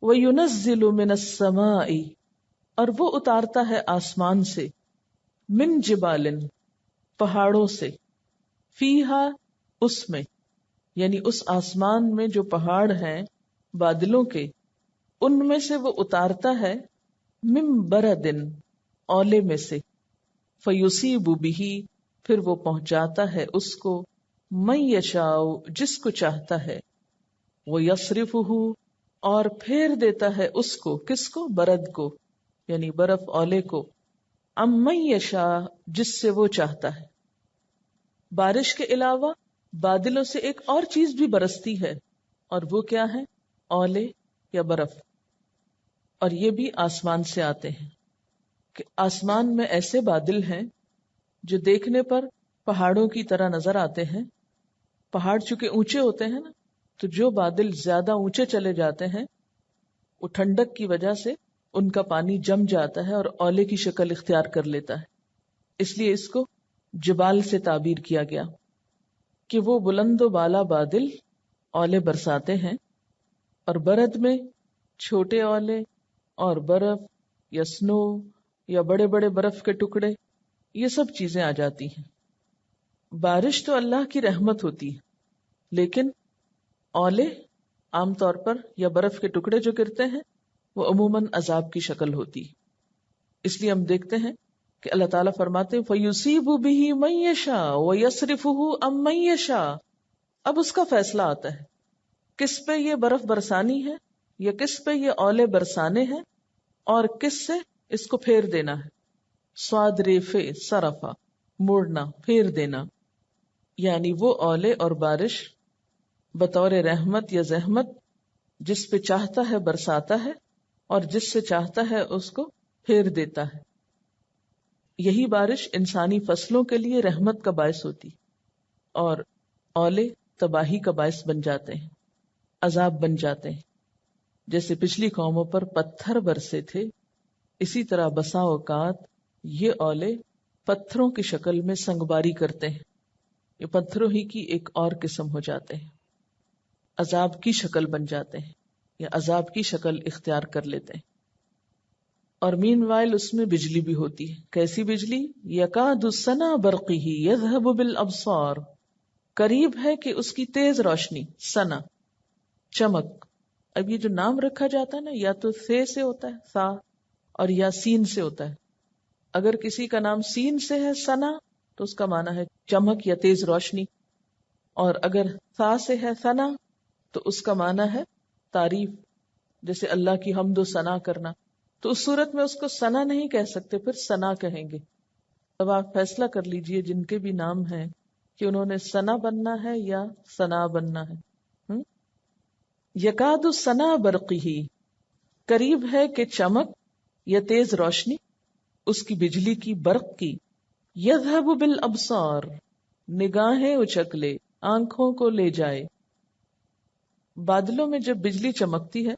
وَيُنَزِّلُ مِنَ السَّمَاءِ اور وہ اتارتا ہے آسمان سے، من جبال پہاڑوں سے، فیہا اس میں، یعنی اس آسمان میں جو پہاڑ ہیں بادلوں کے، ان میں سے وہ اتارتا ہے من بردن اولے میں سے، فیصیب بہ پھر وہ پہنچاتا ہے اس کو، من یشاء جس کو چاہتا ہے، ویصرفہ اور پھیر دیتا ہے اس کو، کس کو؟ برد کو، یعنی برف اولے کو، ام من یشاء جس سے وہ چاہتا ہے۔ بارش کے علاوہ بادلوں سے ایک اور چیز بھی برستی ہے، اور وہ کیا ہے؟ اولے یا برف، اور یہ بھی آسمان سے آتے ہیں۔ کہ آسمان میں ایسے بادل ہیں جو دیکھنے پر پہاڑوں کی طرح نظر آتے ہیں۔ پہاڑ چونکہ اونچے ہوتے ہیں نا، تو جو بادل زیادہ اونچے چلے جاتے ہیں وہ ٹھنڈک کی وجہ سے ان کا پانی جم جاتا ہے اور اولے کی شکل اختیار کر لیتا ہے، اس لیے اس کو جبال سے تعبیر کیا گیا کہ وہ بلند و بالا بادل اولے برساتے ہیں، اور برد میں چھوٹے اولے اور برف یا سنو یا بڑے بڑے برف کے ٹکڑے، یہ سب چیزیں آ جاتی ہیں۔ بارش تو اللہ کی رحمت ہوتی ہے، لیکن اولے عام طور پر یا برف کے ٹکڑے جو گرتے ہیں وہ عموماً عذاب کی شکل ہوتی ہے۔ اس لیے ہم دیکھتے ہیں کہ اللہ تعالیٰ فرماتے ہیں فَيُصِيبُ بِهِ مَن يَشَاءُ وَيَصْرِفُهُ عَن مَن يَشَاءُ۔ اب اس کا فیصلہ آتا ہے کس پہ یہ برف برسانی ہے، یا کس پہ یہ اولے برسانے ہیں، اور کس سے اس کو پھیر دینا ہے۔ صاد ریفے صرفا، موڑنا، پھیر دینا، یعنی وہ اولے اور بارش بطور رحمت یا زحمت جس پہ چاہتا ہے برساتا ہے، اور جس سے چاہتا ہے اس کو پھیر دیتا ہے۔ یہی بارش انسانی فصلوں کے لیے رحمت کا باعث ہوتی، اور اولے تباہی کا باعث بن جاتے ہیں، عذاب بن جاتے ہیں۔ جیسے پچھلی قوموں پر پتھر برسے تھے، اسی طرح بسا اوقات یہ اولے پتھروں کی شکل میں سنگباری کرتے ہیں، یہ پتھروں ہی کی ایک اور قسم ہو جاتے ہیں، عذاب کی شکل بن جاتے ہیں یا عذاب کی شکل اختیار کر لیتے ہیں۔ اور مین وائل اس میں بجلی بھی ہوتی ہے۔ کیسی بجلی؟ یکاد سنا برقہ یذہب بالابصار، قریب ہے کہ اس کی تیز روشنی، سنا چمک۔ اب یہ جو نام رکھا جاتا ہے نا، یا تو سے ہوتا ہے سا، اور یا سین سے ہوتا ہے۔ اگر کسی کا نام سین سے ہے سنا تو اس کا معنی ہے چمک یا تیز روشنی، اور اگر سا سے ہے ثنا تو اس کا معنی ہے تعریف، جیسے اللہ کی حمد و ثنا کرنا۔ تو اس صورت میں اس کو ثنا نہیں کہہ سکتے، پھر ثنا کہیں گے۔ اب آپ فیصلہ کر لیجئے جن کے بھی نام ہیں کہ انہوں نے ثنا بننا ہے یا ثنا بننا ہے۔ یکاد ثنا برقہ، قریب ہے کہ چمک یا تیز روشنی اس کی بجلی کی، برق کی، یذہب بالابصار، نگاہیں اچک لے، آنکھوں کو لے جائے۔ بادلوں میں جب بجلی چمکتی ہے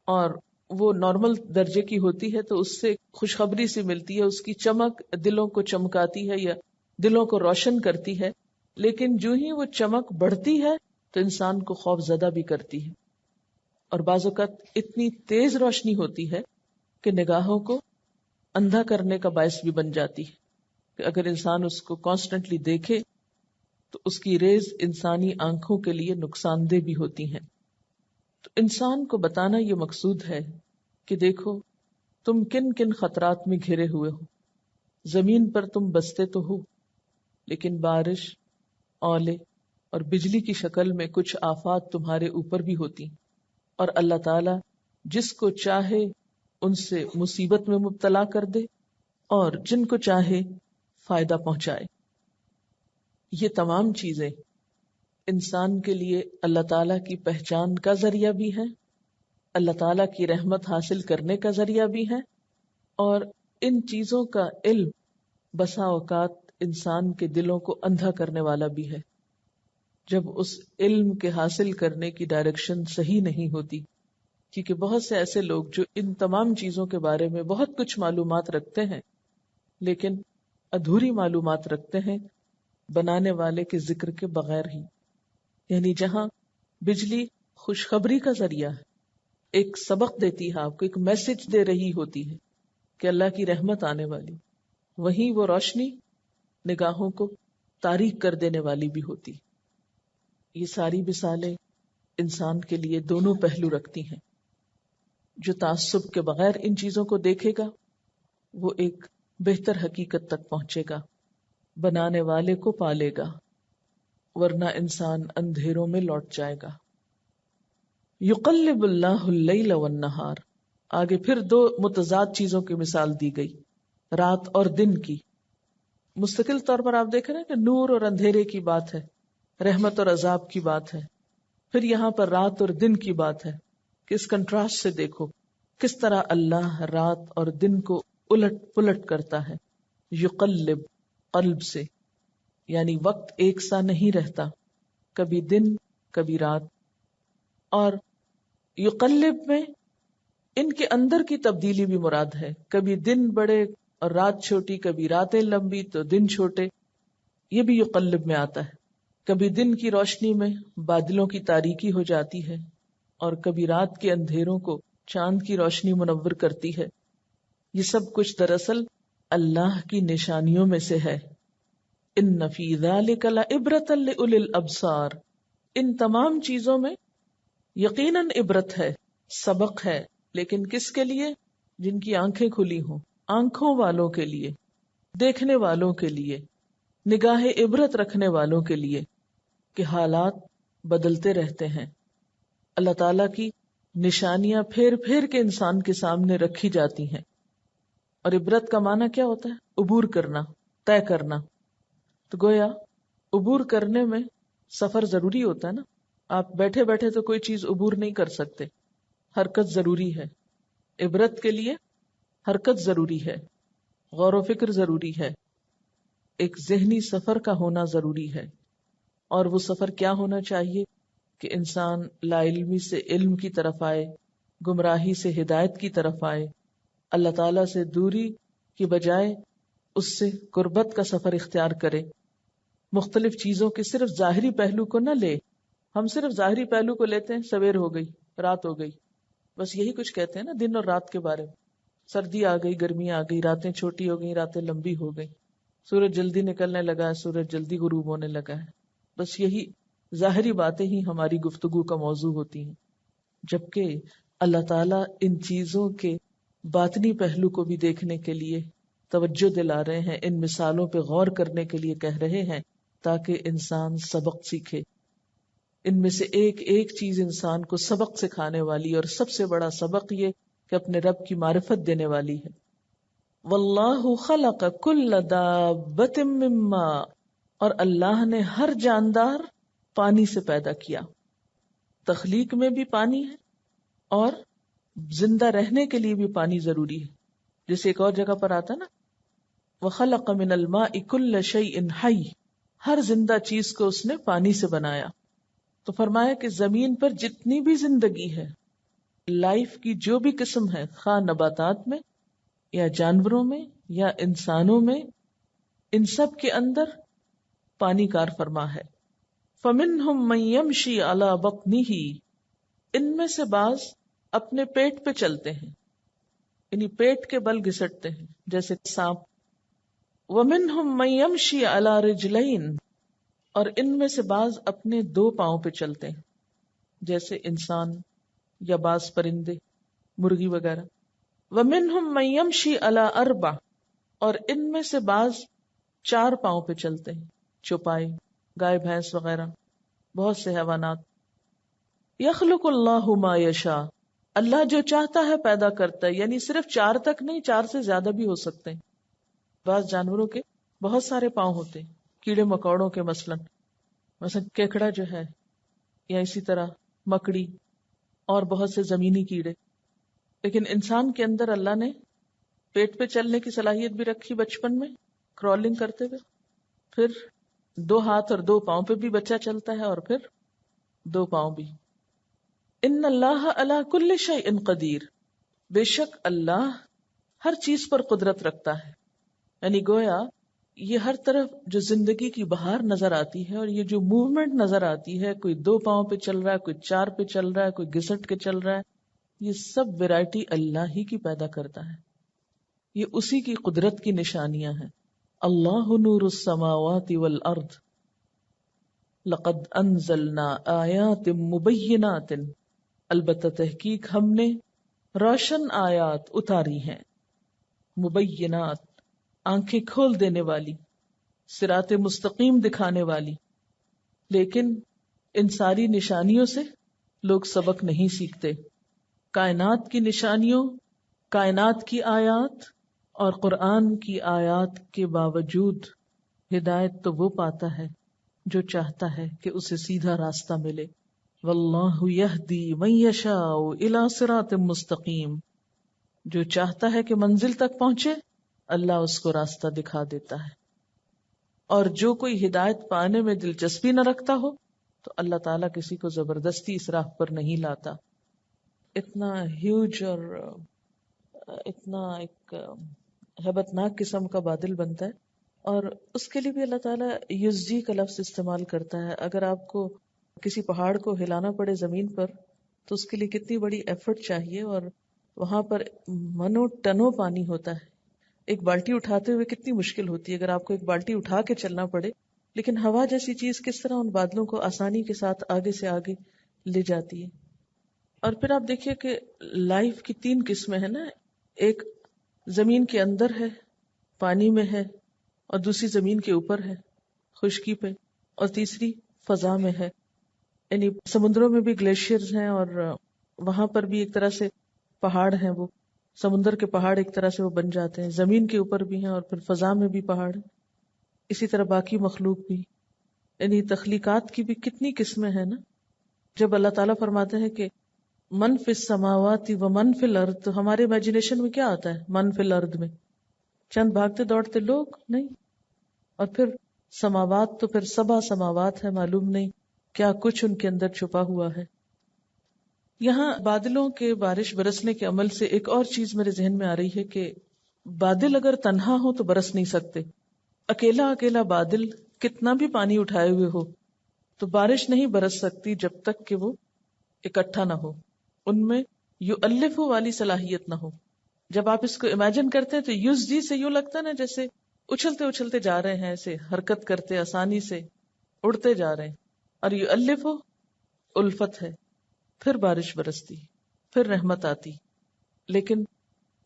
اور وہ نارمل درجے کی ہوتی ہے تو اس سے خوشخبری سی ملتی ہے، اس کی چمک دلوں کو چمکاتی ہے یا دلوں کو روشن کرتی ہے، لیکن جو ہی وہ چمک بڑھتی ہے تو انسان کو خوف زدہ بھی کرتی ہے، اور بعض اوقات اتنی تیز روشنی ہوتی ہے کہ نگاہوں کو اندھا کرنے کا باعث بھی بن جاتی ہے، کہ اگر انسان اس کو کانسٹنٹلی دیکھے تو اس کی ریز انسانی آنکھوں کے لیے نقصان دہ بھی ہوتی ہیں۔ تو انسان کو بتانا یہ مقصود ہے کہ دیکھو تم کن کن خطرات میں گھرے ہوئے ہو، زمین پر تم بستے تو ہو، لیکن بارش، اولے اور بجلی کی شکل میں کچھ آفات تمہارے اوپر بھی ہوتی، اور اللہ تعالی جس کو چاہے ان سے مصیبت میں مبتلا کر دے اور جن کو چاہے فائدہ پہنچائے۔ یہ تمام چیزیں انسان کے لیے اللہ تعالیٰ کی پہچان کا ذریعہ بھی ہے، اللہ تعالیٰ کی رحمت حاصل کرنے کا ذریعہ بھی ہے، اور ان چیزوں کا علم بسا اوقات انسان کے دلوں کو اندھا کرنے والا بھی ہے، جب اس علم کے حاصل کرنے کی ڈائریکشن صحیح نہیں ہوتی۔ کیونکہ بہت سے ایسے لوگ جو ان تمام چیزوں کے بارے میں بہت کچھ معلومات رکھتے ہیں لیکن ادھوری معلومات رکھتے ہیں بنانے والے کے ذکر کے بغیر ہی۔ یعنی جہاں بجلی خوشخبری کا ذریعہ ہے ایک سبق دیتی ہے آپ کو، ایک میسج دے رہی ہوتی ہے کہ اللہ کی رحمت آنے والی، وہیں وہ روشنی نگاہوں کو تاریک کر دینے والی بھی ہوتی. یہ ساری مثالیں انسان کے لیے دونوں پہلو رکھتی ہیں. جو تعصب کے بغیر ان چیزوں کو دیکھے گا وہ ایک بہتر حقیقت تک پہنچے گا، بنانے والے کو پالے گا، ورنہ انسان اندھیروں میں لوٹ جائے گا. یقلب اللہ اللیل والنہار، آگے پھر دو متضاد چیزوں کی مثال دی گئی، رات اور دن کی. مستقل طور پر آپ دیکھ رہے ہیں کہ نور اور اندھیرے کی بات ہے، رحمت اور عذاب کی بات ہے، پھر یہاں پر رات اور دن کی بات ہے کہ اس کنٹراسٹ سے دیکھو کس طرح اللہ رات اور دن کو الٹ پلٹ کرتا ہے. یقلب قلب سے، یعنی وقت ایک سا نہیں رہتا، کبھی دن کبھی رات. اور یقلب میں ان کے اندر کی تبدیلی بھی مراد ہے، کبھی دن بڑے اور رات چھوٹی، کبھی راتیں لمبی تو دن چھوٹے، یہ بھی یقلب میں آتا ہے. کبھی دن کی روشنی میں بادلوں کی تاریکی ہو جاتی ہے اور کبھی رات کے اندھیروں کو چاند کی روشنی منور کرتی ہے. یہ سب کچھ دراصل اللہ کی نشانیوں میں سے ہے. ان فی ذلک لعبرۃ لأولی الابصار، ان تمام چیزوں میں یقیناً عبرت ہے، سبق ہے، لیکن کس کے لیے؟ جن کی آنکھیں کھلی ہوں، آنکھوں والوں کے لیے، دیکھنے والوں کے لیے، نگاہ عبرت رکھنے والوں کے لیے کہ حالات بدلتے رہتے ہیں. اللہ تعالیٰ کی نشانیاں پھیر پھیر کے انسان کے سامنے رکھی جاتی ہیں. اور عبرت کا معنی کیا ہوتا ہے؟ عبور کرنا، طے کرنا. تو گویا عبور کرنے میں سفر ضروری ہوتا ہے نا. آپ بیٹھے بیٹھے تو کوئی چیز عبور نہیں کر سکتے، حرکت ضروری ہے. عبرت کے لیے حرکت ضروری ہے، غور و فکر ضروری ہے، ایک ذہنی سفر کا ہونا ضروری ہے. اور وہ سفر کیا ہونا چاہیے کہ انسان لا علمی سے علم کی طرف آئے، گمراہی سے ہدایت کی طرف آئے، اللہ تعالیٰ سے دوری کی بجائے اس سے قربت کا سفر اختیار کرے. مختلف چیزوں کے صرف ظاہری پہلو کو نہ لے. ہم صرف ظاہری پہلو کو لیتے ہیں، سویر ہو گئی، رات ہو گئی، بس یہی کچھ کہتے ہیں نا دن اور رات کے بارے میں. سردی آ گئی، گرمی آ گئی، راتیں چھوٹی ہو گئی، راتیں لمبی ہو گئی، سورج جلدی نکلنے لگا ہے، سورج جلدی غروب ہونے لگا ہے. بس یہی ظاہری باتیں ہی ہماری گفتگو کا موضوع ہوتی ہیں، جبکہ اللہ تعالیٰ ان چیزوں کے باطنی پہلو کو بھی دیکھنے کے لیے توجہ دلا رہے ہیں، ان مثالوں پہ غور کرنے کے لیے کہہ رہے ہیں تاکہ انسان سبق سیکھے. ان میں سے ایک ایک چیز انسان کو سبق سکھانے والی، اور سب سے بڑا سبق یہ کہ اپنے رب کی معرفت دینے والی ہے. واللہ خلق کل دابۃ من ماء، اور اللہ نے ہر جاندار پانی سے پیدا کیا. تخلیق میں بھی پانی ہے اور زندہ رہنے کے لیے بھی پانی ضروری ہے. جیسے ایک اور جگہ پر آتا ہے نا وَخَلَقَ مِنَ الْمَاءِ كُلَّ شَيْءٍ حَيٍّ، ہر زندہ چیز کو اس نے پانی سے بنایا. تو فرمایا کہ زمین پر جتنی بھی زندگی ہے، لائف کی جو بھی قسم ہے، خواہ نباتات میں یا جانوروں میں یا انسانوں میں، ان سب کے اندر پانی کار فرما ہے. فَمِنْهُمْ مَنْ يَمْشِي عَلَى بَطْنِهِ، ان میں سے بعض اپنے پیٹ پہ چلتے ہیں، یعنی پیٹ کے بل گھسٹتے ہیں جیسے سانپ. وَمِنْهُمْ مَنْ يَمْشِي عَلَى رِجْلَيْنِ، اور ان میں سے بعض اپنے دو پاؤں پہ چلتے ہیں جیسے انسان یا بعض پرندے، مرغی وغیرہ. وَمِنْهُمْ مَنْ يَمْشِي عَلَى أَرْبَعٍ، اور ان میں سے بعض 4 پاؤں پہ چلتے ہیں، چوپائے، گائے بھینس وغیرہ، بہت سے حیوانات. یخلق اللہ ما یشاء، اللہ جو چاہتا ہے پیدا کرتا ہے، یعنی صرف 4 تک نہیں، 4 سے زیادہ بھی ہو سکتے ہیں. بعض جانوروں کے بہت سارے پاؤں ہوتے ہیں، کیڑے مکوڑوں کے مثلا کیکڑا جو ہے، یا اسی طرح مکڑی اور بہت سے زمینی کیڑے. لیکن انسان کے اندر اللہ نے پیٹ پہ چلنے کی صلاحیت بھی رکھی بچپن میں، کرالنگ کرتے ہوئے، پھر 2 ہاتھ اور 2 پاؤں پہ بھی بچہ چلتا ہے، اور پھر 2 پاؤں بھی. ان اللہ علی کل شیء قدیر، بے شک اللہ ہر چیز پر قدرت رکھتا ہے. یعنی گویا یہ ہر طرف جو زندگی کی بہار نظر آتی ہے اور یہ جو موومنٹ نظر آتی ہے، کوئی 2 پاؤں پہ چل رہا ہے، کوئی 4 پہ چل رہا ہے، کوئی گھسٹ کے چل رہا ہے، یہ سب ویرائٹی اللہ ہی کی پیدا کرتا ہے، یہ اسی کی قدرت کی نشانیاں ہیں. اللہ نور السماوات والارض لقد انزلنا آیات مبینات، البتہ تحقیق ہم نے روشن آیات اتاری ہیں، مبینات آنکھیں کھول دینے والی، صراط مستقیم دکھانے والی. لیکن ان ساری نشانیوں سے لوگ سبق نہیں سیکھتے. کائنات کی نشانیوں، کائنات کی آیات اور قرآن کی آیات کے باوجود ہدایت تو وہ پاتا ہے جو چاہتا ہے کہ اسے سیدھا راستہ ملے. واللہ یہدی من یشاء الی صراط مستقیم، جو چاہتا ہے کہ منزل تک پہنچے اللہ اس کو راستہ دکھا دیتا ہے. اور جو کوئی ہدایت پانے میں دلچسپی نہ رکھتا ہو تو اللہ تعالیٰ کسی کو زبردستی اس راہ پر نہیں لاتا. اتنا ہیوج اور اتنا ایک ہیبتناک قسم کا بادل بنتا ہے، اور اس کے لیے بھی اللہ تعالیٰ یزجی کا لفظ استعمال کرتا ہے. اگر آپ کو کسی پہاڑ کو ہلانا پڑے زمین پر تو اس کے لیے کتنی بڑی ایفرٹ چاہیے، اور وہاں پر منوں ٹنوں پانی ہوتا ہے. ایک بالٹی اٹھاتے ہوئے کتنی مشکل ہوتی ہے اگر آپ کو ایک بالٹی اٹھا کے چلنا پڑے، لیکن ہوا جیسی چیز کس طرح ان بادلوں کو آسانی کے ساتھ آگے سے آگے لے جاتی ہے. اور پھر آپ دیکھیے کہ لائف کی 3 قسمیں ہیں نا، ایک زمین کے اندر ہے، پانی میں ہے، اور دوسری زمین کے اوپر ہے، خشکی پہ، اور تیسری فضا میں ہے. یعنی سمندروں میں بھی گلیشیئرز ہیں، اور وہاں پر بھی ایک طرح سے پہاڑ ہیں، وہ سمندر کے پہاڑ ایک طرح سے وہ بن جاتے ہیں. زمین کے اوپر بھی ہیں اور پھر فضا میں بھی پہاڑ ہیں. اسی طرح باقی مخلوق بھی، یعنی تخلیقات کی بھی کتنی قسمیں ہیں نا. جب اللہ تعالیٰ فرماتے ہیں کہ من فی السماوات و من فی الارض، تو ہمارے امیجنیشن میں کیا آتا ہے؟ من فی الارض میں چند بھاگتے دوڑتے لوگ نہیں، اور پھر سماوات تو پھر 7 سماوات ہے، معلوم نہیں کیا کچھ ان کے اندر چھپا ہوا ہے. یہاں بادلوں کے بارش برسنے کے عمل سے ایک اور چیز میرے ذہن میں آ رہی ہے کہ بادل اگر تنہا ہو تو برس نہیں سکتے. اکیلا اکیلا بادل کتنا بھی پانی اٹھائے ہوئے ہو تو بارش نہیں برس سکتی جب تک کہ وہ اکٹھا نہ ہو، ان میں یؤلف والی صلاحیت نہ ہو. جب آپ اس کو امیجن کرتے ہیں تو یزجی سے یوں لگتا ہے نا جیسے اچھلتے اچھلتے جا رہے ہیں، ایسے حرکت کرتے آسانی سے اڑتے جا رہے ہیں. اور یؤلف الفت ہے، پھر بارش برستی، پھر رحمت آتی. لیکن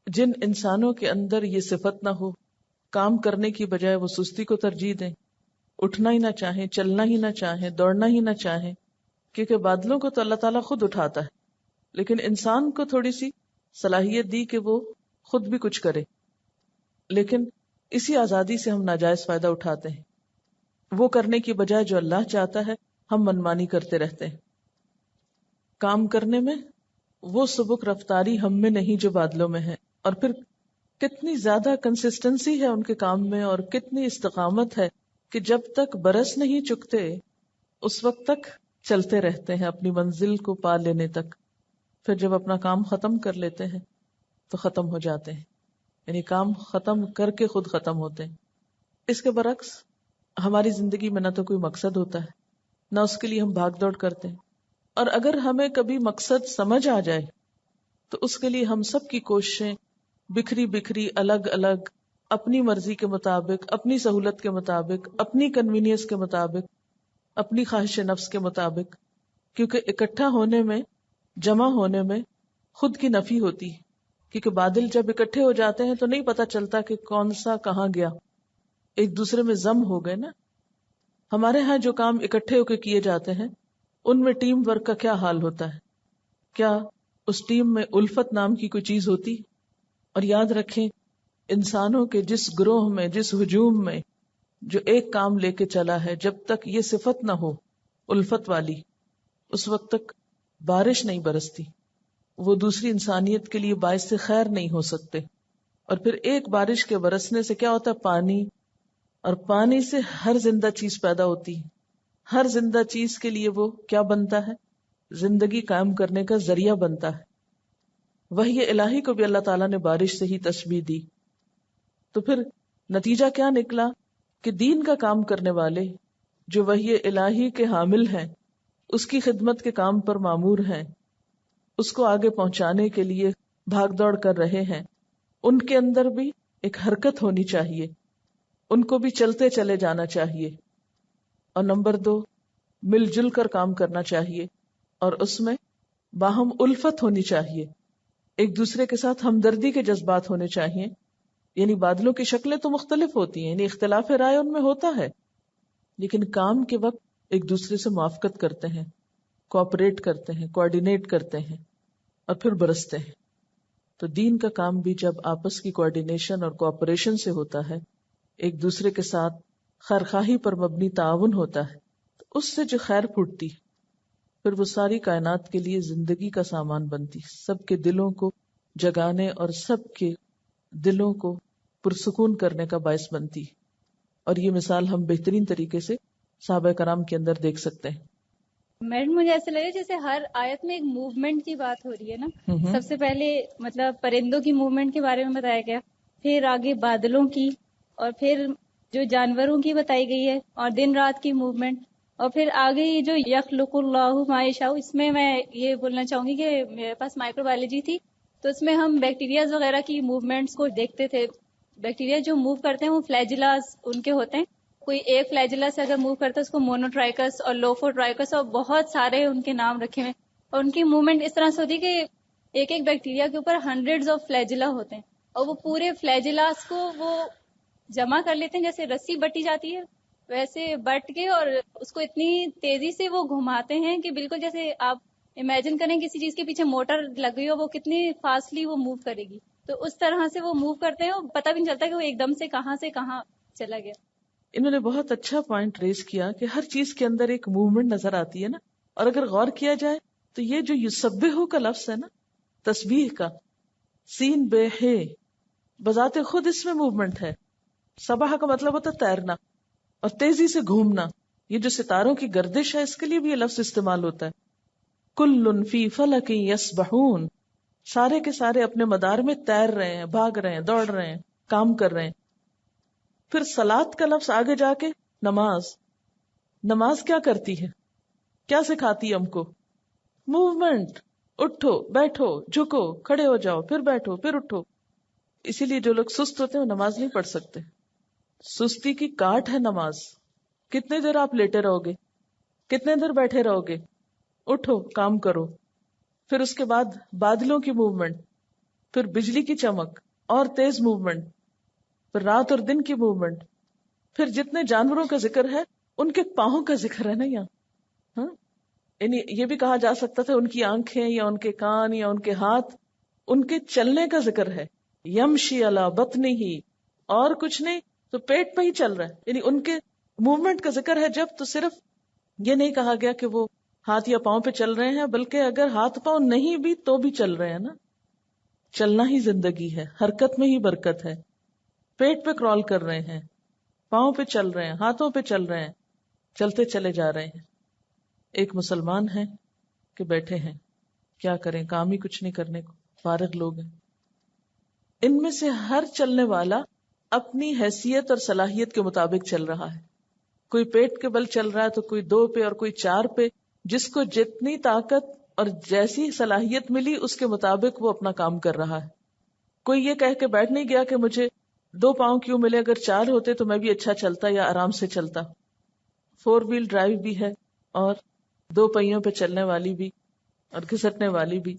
جن انسانوں کے اندر یہ صفت نہ ہو، کام کرنے کی بجائے وہ سستی کو ترجیح دیں، اٹھنا ہی نہ چاہیں، چلنا ہی نہ چاہیں، دوڑنا ہی نہ چاہیں، کیونکہ بادلوں کو تو اللہ تعالیٰ خود اٹھاتا ہے، لیکن انسان کو تھوڑی سی صلاحیت دی کہ وہ خود بھی کچھ کرے. لیکن اسی آزادی سے ہم ناجائز فائدہ اٹھاتے ہیں. وہ کرنے کی بجائے جو اللہ چاہتا ہے ہم منمانی کرتے رہتے ہیں. کام کرنے میں وہ سبک رفتاری ہم میں نہیں جو بادلوں میں ہے، اور پھر کتنی زیادہ کنسسٹنسی ہے ان کے کام میں، اور کتنی استقامت ہے کہ جب تک برس نہیں چکتے اس وقت تک چلتے رہتے ہیں اپنی منزل کو پا لینے تک. پھر جب اپنا کام ختم کر لیتے ہیں تو ختم ہو جاتے ہیں، یعنی کام ختم کر کے خود ختم ہوتے ہیں. اس کے برعکس ہماری زندگی میں نہ تو کوئی مقصد ہوتا ہے، نہ اس کے لیے ہم بھاگ دوڑ کرتے ہیں. اور اگر ہمیں کبھی مقصد سمجھ آ جائے تو اس کے لیے ہم سب کی کوششیں بکھری بکھری، الگ الگ، اپنی مرضی کے مطابق، اپنی سہولت کے مطابق، اپنی کنوینئنس کے مطابق، اپنی خواہش نفس کے مطابق، کیونکہ اکٹھا ہونے میں، جمع ہونے میں خود کی نفی ہوتی ہے. کیونکہ بادل جب اکٹھے ہو جاتے ہیں تو نہیں پتا چلتا کہ کون سا کہاں گیا، ایک دوسرے میں ضم ہو گئے نا. ہمارے ہاں جو کام اکٹھے ہو کے کیے جاتے ہیں ان میں ٹیم ورک کا کیا حال ہوتا ہے؟ کیا اس ٹیم میں الفت نام کی کوئی چیز ہوتی؟ اور یاد رکھیں، انسانوں کے جس گروہ میں، جس ہجوم میں جو ایک کام لے کے چلا ہے، جب تک یہ صفت نہ ہو الفت والی، اس وقت تک بارش نہیں برستی. وہ دوسری انسانیت کے لیے باعث خیر نہیں ہو سکتے. اور پھر ایک بارش کے برسنے سے کیا ہوتا ہے؟ پانی، اور پانی سے ہر زندہ چیز پیدا ہوتی ہے. ہر زندہ چیز کے لیے وہ کیا بنتا ہے؟ زندگی قائم کرنے کا ذریعہ بنتا ہے. وحی الہی کو بھی اللہ تعالیٰ نے بارش سے ہی تشبیہ دی. تو پھر نتیجہ کیا نکلا کہ دین کا کام کرنے والے جو وحی الہی کے حامل ہیں، اس کی خدمت کے کام پر مامور ہیں، اس کو آگے پہنچانے کے لیے بھاگ دوڑ کر رہے ہیں، ان کے اندر بھی ایک حرکت ہونی چاہیے، ان کو بھی چلتے چلے جانا چاہیے. اور نمبر 2، مل جل کر کام کرنا چاہیے، اور اس میں باہم الفت ہونی چاہیے، ایک دوسرے کے ساتھ ہمدردی کے جذبات ہونے چاہیے. یعنی بادلوں کی شکلیں تو مختلف ہوتی ہیں، یعنی اختلاف رائے ان میں ہوتا ہے، لیکن کام کے وقت ایک دوسرے سے موافقت کرتے ہیں، کوآپریٹ کرتے ہیں، کوآرڈینیٹ کرتے ہیں، اور پھر برستے ہیں. تو دین کا کام بھی جب آپس کی کوآرڈینیشن اور کوآپریشن سے ہوتا ہے، ایک دوسرے کے ساتھ خیرخواہی پر مبنی تعاون ہوتا ہے، تو اس سے جو خیر پھوٹتی پھر وہ ساری کائنات کے لیے زندگی کا سامان بنتی، سب کے دلوں کو جگانے اور سب کے دلوں کو پرسکون کرنے کا باعث بنتی. اور یہ مثال ہم بہترین طریقے سے صحابہ کرام کے اندر دیکھ سکتے ہیں. میڈم مجھے ایسا لگا جیسے ہر آیت میں ایک موومنٹ کی بات ہو رہی ہے نا. سب سے پہلے مطلب پرندوں کی موومنٹ کے بارے میں بتایا گیا، پھر آگے بادلوں کی، اور پھر جو جانوروں کی بتائی گئی ہے، اور دن رات کی موومنٹ، اور پھر آگے یہ جو یخلق اللہ ما یشاء. اس میں یہ بولنا چاہوں گی کہ میرے پاس مائکرو بایولوجی تھی، تو اس میں ہم بیکٹیریاز وغیرہ کی موومنٹس کو دیکھتے تھے. بیکٹیریا جو موو کرتے ہیں وہ فلیجلاز ان کے ہوتے ہیں. کوئی ایک فلیجلا سے اگر موو کرتا ہے اس کو مونوٹرائکس اور لوفوٹرائکس اور بہت سارے ان کے نام رکھے ہوئے، اور ان کی موومنٹ اس طرح سے ہوتی ہے کہ ایک ایک بیکٹیریا کے اوپر ہنڈریڈز آف فلیجلا ہوتے ہیں، اور وہ پورے فلیجلاز کو وہ جمع کر لیتے ہیں، جیسے رسی بٹی جاتی ہے ویسے بٹ کے، اور اس کو اتنی تیزی سے وہ گھماتے ہیں کہ بالکل جیسے آپ امیجن کریں کسی چیز کے پیچھے موٹر لگ گئی ہو، وہ کتنی فاسٹلی وہ موو کرے گی. تو اس طرح سے وہ موو کرتے ہیں، اور پتہ بھی نہیں چلتا کہ وہ ایک دم سے کہاں چلا گیا. انہوں نے بہت اچھا پوائنٹ ریز کیا کہ ہر چیز کے اندر ایک موومنٹ نظر آتی ہے نا. اور اگر غور کیا جائے تو یہ جو یسبحو کا لفظ ہے نا، تسبیح کا، سین بے ہے، بذات خود اس میں موومنٹ ہے. سبح کا مطلب ہوتا ہے تیرنا اور تیزی سے گھومنا. یہ جو ستاروں کی گردش ہے اس کے لیے بھی یہ لفظ استعمال ہوتا ہے. کل فی فلک یسبحون، سارے کے سارے اپنے مدار میں تیر رہے ہیں، بھاگ رہے ہیں، دوڑ رہے ہیں، کام کر رہے ہیں. پھر صلاۃ کا لفظ آگے جا کے نماز. نماز کیا کرتی ہے، کیا سکھاتی ہے ہم کو؟ موومنٹ. اٹھو، بیٹھو، جھکو، کھڑے ہو جاؤ، پھر بیٹھو، پھر اٹھو. اسی لیے جو لوگ سست ہوتے ہیں وہ نماز نہیں پڑھ سکتے. سستی کی کاٹ ہے نماز. کتنے دیر آپ لیٹے رہو گے، کتنے دیر بیٹھے رہو گے؟ اٹھو، کام کرو. پھر اس کے بعد بادلوں کی موومنٹ، پھر بجلی کی چمک اور تیز موومنٹ، پھر رات اور دن کی موومنٹ، پھر جتنے جانوروں کا ذکر ہے ان کے پاؤں کا ذکر ہے نا یہاں. یعنی یہ بھی کہا جا سکتا تھا ان کی آنکھیں یا ان کے کان یا ان کے ہاتھ، ان کے چلنے کا ذکر ہے. یمشی علی بطنہ، اور کچھ نہیں تو پیٹ پہ ہی چل رہا ہے. یعنی ان کے موومنٹ کا ذکر ہے جب، تو صرف یہ نہیں کہا گیا کہ وہ ہاتھ یا پاؤں پہ چل رہے ہیں، بلکہ اگر ہاتھ پاؤں نہیں بھی تو بھی چل رہے ہیں نا. چلنا ہی زندگی ہے، حرکت میں ہی برکت ہے. پیٹ پہ کرال کر رہے ہیں، پاؤں پہ چل رہے ہیں، ہاتھوں پہ چل رہے ہیں، چلتے چلے جا رہے ہیں. ایک مسلمان ہیں کہ بیٹھے ہیں، کیا کریں، کام ہی کچھ نہیں کرنے کو، فارغ لوگ ہیں. ان میں سے ہر چلنے والا اپنی حیثیت اور صلاحیت کے مطابق چل رہا ہے. کوئی پیٹ کے بل چل رہا ہے تو کوئی 2 پہ اور کوئی 4 پہ. جس کو جتنی طاقت اور جیسی صلاحیت ملی اس کے مطابق وہ اپنا کام کر رہا ہے. کوئی یہ کہہ کے بیٹھ نہیں گیا کہ مجھے 2 پاؤں کیوں ملے، اگر 4 ہوتے تو میں بھی اچھا چلتا یا آرام سے چلتا. 4 ویل ڈرائیو بھی ہے اور 2 پہیوں پہ چلنے والی بھی اور گھسٹنے والی بھی،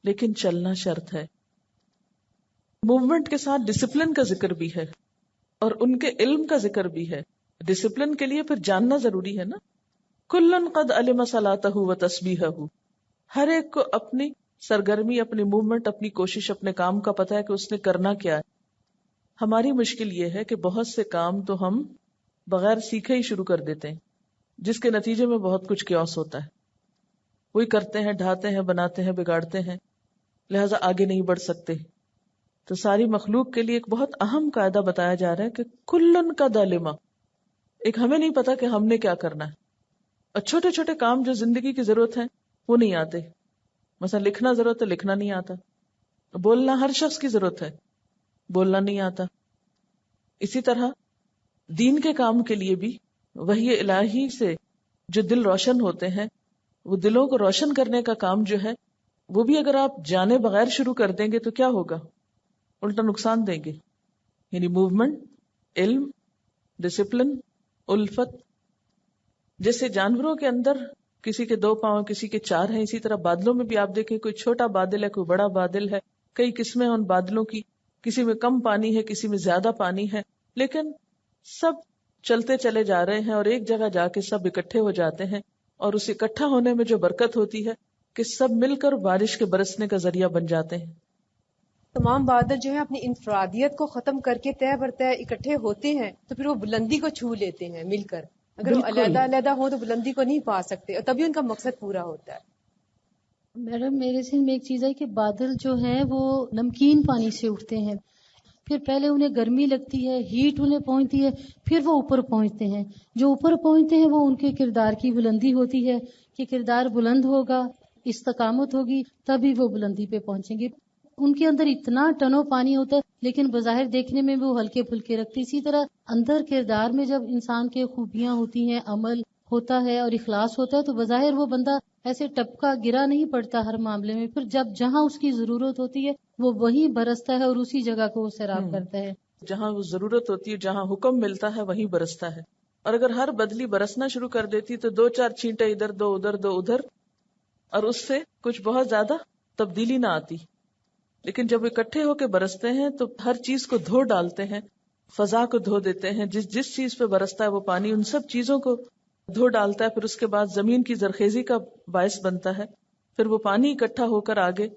لیکن چلنا شرط ہے. موومنٹ کے ساتھ ڈسپلن کا ذکر بھی ہے اور ان کے علم کا ذکر بھی ہے. ڈسپلن کے لیے پھر جاننا ضروری ہے نا. کلن قد علم صلاتہ و تسبیحہ، ہر ایک کو اپنی سرگرمی، اپنی موومنٹ، اپنی کوشش، اپنے کام کا پتہ ہے کہ اس نے کرنا کیا ہے. ہماری مشکل یہ ہے کہ بہت سے کام تو ہم بغیر سیکھے ہی شروع کر دیتے ہیں، جس کے نتیجے میں بہت کچھ کیوس ہوتا ہے. وہی کرتے ہیں، ڈھاتے ہیں، بناتے ہیں، بگاڑتے ہیں، لہذا آگے نہیں بڑھ سکتے. تو ساری مخلوق کے لیے ایک بہت اہم قاعدہ بتایا جا رہا ہے کہ کلن قد علم. ایک ہمیں نہیں پتا کہ ہم نے کیا کرنا ہے، اور چھوٹے چھوٹے کام جو زندگی کی ضرورت ہے وہ نہیں آتے. مثلا لکھنا ضرورت ہے، لکھنا نہیں آتا. بولنا ہر شخص کی ضرورت ہے، بولنا نہیں آتا. اسی طرح دین کے کام کے لیے بھی وحی الہی سے جو دل روشن ہوتے ہیں، وہ دلوں کو روشن کرنے کا کام جو ہے وہ بھی اگر آپ جانے بغیر شروع کر دیں گے تو کیا ہوگا؟ الٹا نقصان دیں گے. یعنی موومنٹ، علم، ڈسپلن، الفت. جیسے جانوروں کے اندر کسی کے 2 پاؤں کسی کے 4 ہیں، اسی طرح بادلوں میں بھی آپ دیکھیں کوئی چھوٹا بادل ہے کوئی بڑا بادل ہے، کئی قسمیں ہیں ان بادلوں کی، کسی میں کم پانی ہے کسی میں زیادہ پانی ہے، لیکن سب چلتے چلے جا رہے ہیں اور ایک جگہ جا کے سب اکٹھے ہو جاتے ہیں. اور اس اکٹھا ہونے میں جو برکت ہوتی ہے کہ سب مل کر بارش کے برسنے کا ذریعہ بن جاتے ہیں. تمام بادل جو ہیں اپنی انفرادیت کو ختم کر کے تہ بر تہ اکٹھے ہوتے ہیں تو پھر وہ بلندی کو چھو لیتے ہیں مل کر. اگر وہ علیحدہ علیحدہ ہوں تو بلندی کو نہیں پا سکتے اور تبھی ان کا مقصد پورا ہوتا ہے. میڈم میرے ذہن میں ایک چیز ہے کہ بادل جو ہیں وہ نمکین پانی سے اٹھتے ہیں، پھر پہلے انہیں گرمی لگتی ہے، ہیٹ انہیں پہنچتی ہے، پھر وہ اوپر پہنچتے ہیں. جو اوپر پہنچتے ہیں وہ ان کے کردار کی بلندی ہوتی ہے کہ کردار بلند ہوگا، استقامت ہوگی، تبھی وہ بلندی پہ پہنچیں گے. ان کے اندر اتنا ٹنوں پانی ہوتا ہے لیکن بظاہر دیکھنے میں وہ ہلکے پھلکے رکھتے. اسی طرح اندر کردار میں جب انسان کے خوبیاں ہوتی ہیں، عمل ہوتا ہے اور اخلاص ہوتا ہے تو بظاہر وہ بندہ ایسے ٹپکا گرا نہیں پڑتا ہر معاملے میں. پھر جب جہاں اس کی ضرورت ہوتی ہے وہ وہیں برستا ہے اور اسی جگہ کو وہ سیراب کرتا ہے. جہاں وہ ضرورت ہوتی ہے، جہاں حکم ملتا ہے وہیں برستا ہے. اور اگر ہر بدلی برسنا شروع کر دیتی تو 2-4 چھینٹے ادھر 2 ادھر 2 ادھر، اور اس سے کچھ بہت زیادہ تبدیلی نہ آتی. لیکن جب اکٹھے ہو کے برستے ہیں تو ہر چیز کو دھو ڈالتے ہیں، فضا کو دھو دیتے ہیں. جس چیز پہ برستا ہے وہ پانی ان سب چیزوں کو دھو ڈالتا ہے. پھر اس کے بعد زمین کی زرخیزی کا باعث بنتا ہے. پھر وہ پانی اکٹھا ہو کر آگے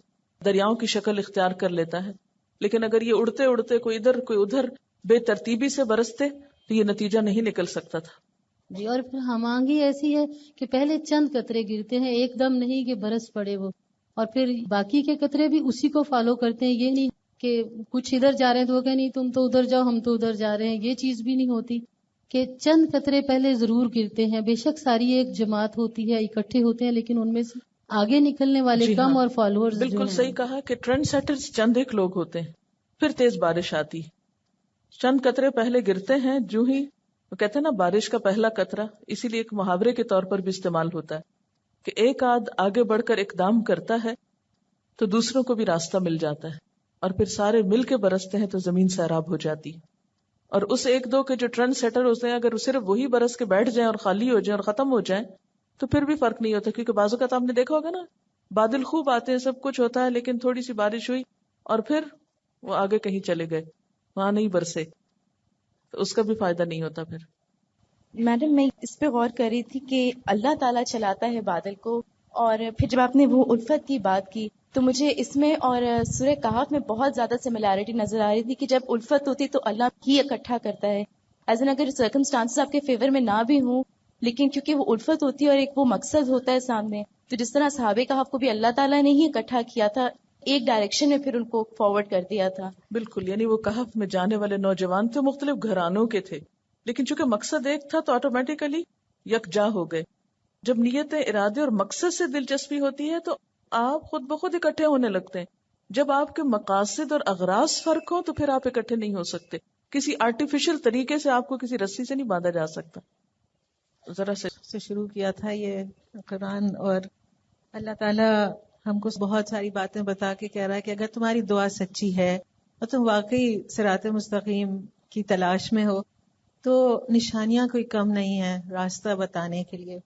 دریاؤں کی شکل اختیار کر لیتا ہے. لیکن اگر یہ اڑتے اڑتے کوئی ادھر کوئی ادھر بے ترتیبی سے برستے تو یہ نتیجہ نہیں نکل سکتا تھا. جی، اور پھر ہمانگی ایسی ہے کہ پہلے چند قطرے گرتے ہیں، ایک دم نہیں کہ برس پڑے وہ، اور پھر باقی کے قطرے بھی اسی کو فالو کرتے ہیں. یہ نہیں کہ کچھ ادھر جا رہے ہیں تو وہ کہ نہیں تم تو ادھر جاؤ ہم تو ادھر جا رہے ہیں. یہ چیز بھی نہیں ہوتی کہ چند قطرے پہلے ضرور گرتے ہیں. بے شک ساری ایک جماعت ہوتی ہے، اکٹھے ہوتے ہیں، لیکن ان میں سے آگے نکلنے والے جی کم ہاں، اور فالوورز بالکل صحیح کہا کہ ٹرینڈ سیٹرز چند ایک لوگ ہوتے ہیں، پھر تیز بارش آتی. چند قطرے پہلے گرتے ہیں، جو ہی وہ کہتے ہیں نا بارش کا پہلا قطرہ، اسی لیے ایک محاورے کے طور پر بھی استعمال ہوتا ہے کہ ایک آدھ آگے بڑھ کر اقدام کرتا ہے تو دوسروں کو بھی راستہ مل جاتا ہے، اور پھر سارے مل کے برستے ہیں تو زمین سیراب ہو جاتی. اور اس ایک دو کے جو ٹرینڈ سیٹر ہوتے ہیں اگر صرف وہی برس کے بیٹھ جائیں اور خالی ہو جائیں اور ختم ہو جائیں تو پھر بھی فرق نہیں ہوتا. کیونکہ بعض اوقات آپ نے دیکھا ہوگا نا بادل خوب آتے ہیں، سب کچھ ہوتا ہے، لیکن تھوڑی سی بارش ہوئی اور پھر وہ آگے کہیں چلے گئے، وہاں نہیں برسے، تو اس کا بھی فائدہ نہیں ہوتا. پھر میڈم میں اس پہ غور کر رہی تھی کہ اللہ تعالیٰ چلاتا ہے بادل کو، اور پھر جب آپ نے وہ الفت کی بات کی تو مجھے اس میں اور سورہ کہف میں بہت زیادہ سملیرٹی نظر آ رہی تھی کہ جب الفت ہوتی تو اللہ ہی اکٹھا کرتا ہے. ایز این اگر سرکمسٹانسز آپ کے فیور میں نہ بھی ہوں لیکن کیونکہ وہ الفت ہوتی ہے اور ایک وہ مقصد ہوتا ہے سامنے، تو جس طرح صحابہ کہف کو بھی اللہ تعالیٰ نے ہی اکٹھا کیا تھا، ایک ڈائریکشن میں پھر ان کو فارورڈ کر دیا تھا. بالکل، یعنی وہ کہف میں جانے والے نوجوان تو مختلف گھرانوں کے تھے، لیکن چونکہ مقصد ایک تھا تو آٹومیٹیکلی یکجا ہو گئے. جب نیتیں، ارادے اور مقصد سے دلچسپی ہوتی ہے تو آپ خود بخود اکٹھے ہونے لگتے ہیں. جب آپ کے مقاصد اور اغراض فرق ہو تو پھر آپ اکٹھے نہیں ہو سکتے. کسی آرٹیفیشل طریقے سے آپ کو کسی رسی سے نہیں باندھا جا سکتا. ذرا سے شروع کیا تھا یہ قرآن، اور اللہ تعالیٰ ہم کو بہت ساری باتیں بتا کے کہہ رہا ہے کہ اگر تمہاری دعا سچی ہے اور تم واقعی صراط مستقیم کی تلاش میں ہو تو نشانیاں کوئی کم نہیں ہیں راستہ بتانے کے لیے.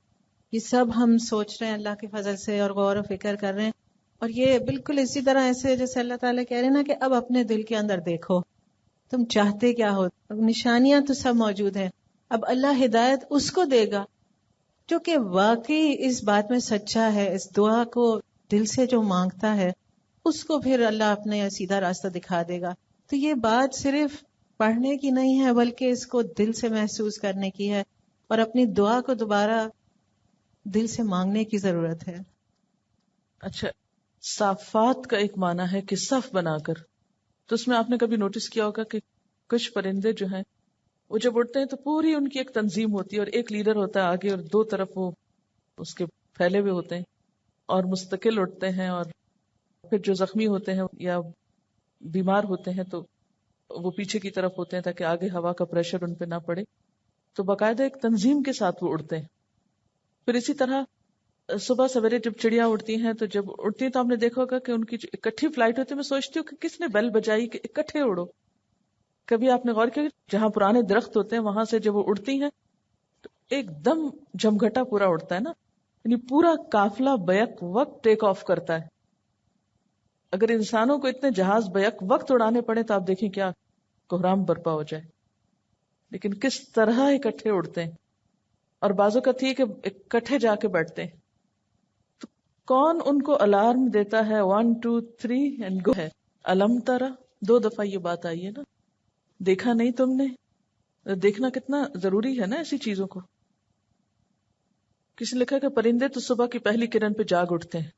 یہ سب ہم سوچ رہے ہیں اللہ کے فضل سے اور غور و فکر کر رہے ہیں، اور یہ بالکل اسی طرح ایسے جیسے اللہ تعالیٰ کہہ رہے ہیں نا کہ اب اپنے دل کے اندر دیکھو تم چاہتے کیا ہو. نشانیاں تو سب موجود ہیں، اب اللہ ہدایت اس کو دے گا جو کہ واقعی اس بات میں سچا ہے، اس دعا کو دل سے جو مانگتا ہے اس کو پھر اللہ اپنے سیدھا راستہ دکھا دے گا. تو یہ بات صرف پڑھنے کی نہیں ہے بلکہ اس کو دل سے محسوس کرنے کی ہے اور اپنی دعا کو دوبارہ دل سے مانگنے کی ضرورت ہے. اچھا، صافات کا ایک معنی ہے کہ صف بنا کر، تو اس میں آپ نے کبھی نوٹس کیا ہوگا کہ کچھ پرندے جو ہیں وہ جب اڑتے ہیں تو پوری ان کی ایک تنظیم ہوتی ہے اور ایک لیڈر ہوتا ہے آگے اور دو طرف وہ اس کے پھیلے ہوئے ہوتے ہیں اور مستقل اڑتے ہیں. اور پھر جو زخمی ہوتے ہیں یا بیمار ہوتے ہیں تو وہ پیچھے کی طرف ہوتے ہیں تاکہ آگے ہوا کا پریشر ان پہ نہ پڑے. تو باقاعدہ ایک تنظیم کے ساتھ وہ اڑتے ہیں. پھر اسی طرح صبح سویرے جب چڑیا اڑتی ہیں تو جب اڑتی ہیں تو آپ نے دیکھا ہوگا کہ ان کی جو اکٹھی فلائٹ ہوتی ہے، میں سوچتی ہوں کہ کس نے بیل بجائی کہ اکٹھے اڑو. کبھی آپ نے غور کیا جہاں پرانے درخت ہوتے ہیں وہاں سے جب وہ اڑتی ہیں تو ایک دم جمگھٹا پورا اڑتا ہے نا، یعنی پورا قافلہ بیک وقت ٹیک آف کرتا ہے. اگر انسانوں کو اتنے جہاز بیک وقت اڑانے پڑے تو آپ دیکھیں کیا کوہرام برپا ہو جائے. لیکن کس طرح اکٹھے اڑتے ہیں، اور بازو کا تھی کہ اکٹھے جا کے بیٹھتے ہیں. تو کون ان کو الارم دیتا ہے 1 2 3 اینڈ گو ہے. الم ترا 2 دفعہ یہ بات آئی ہے نا، دیکھا نہیں تم نے. دیکھنا کتنا ضروری ہے نا ایسی چیزوں کو. کسی نے لکھا کہ پرندے تو صبح کی پہلی کرن پہ جاگ اٹھتے ہیں،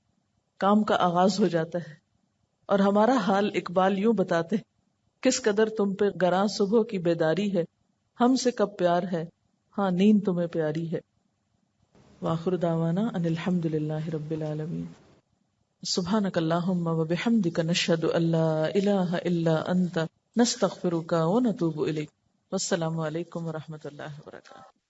کام کا آغاز ہو جاتا ہے. اور ہمارا حال اقبال یوں بتاتے، کس قدر تم پہ گراں صبح کی بیداری ہے، ہم سے کب پیار ہے، ہاں نیند تمہیں پیاری ہے. وآخر دعوانا ان الحمد للہ رب العالمین. سبحانک اللہم وبحمدک نشہد ان لا الہ الا انت نستغفرک ونتوب الیک. والسلام علیکم ورحمۃ اللہ وبرکاتہ.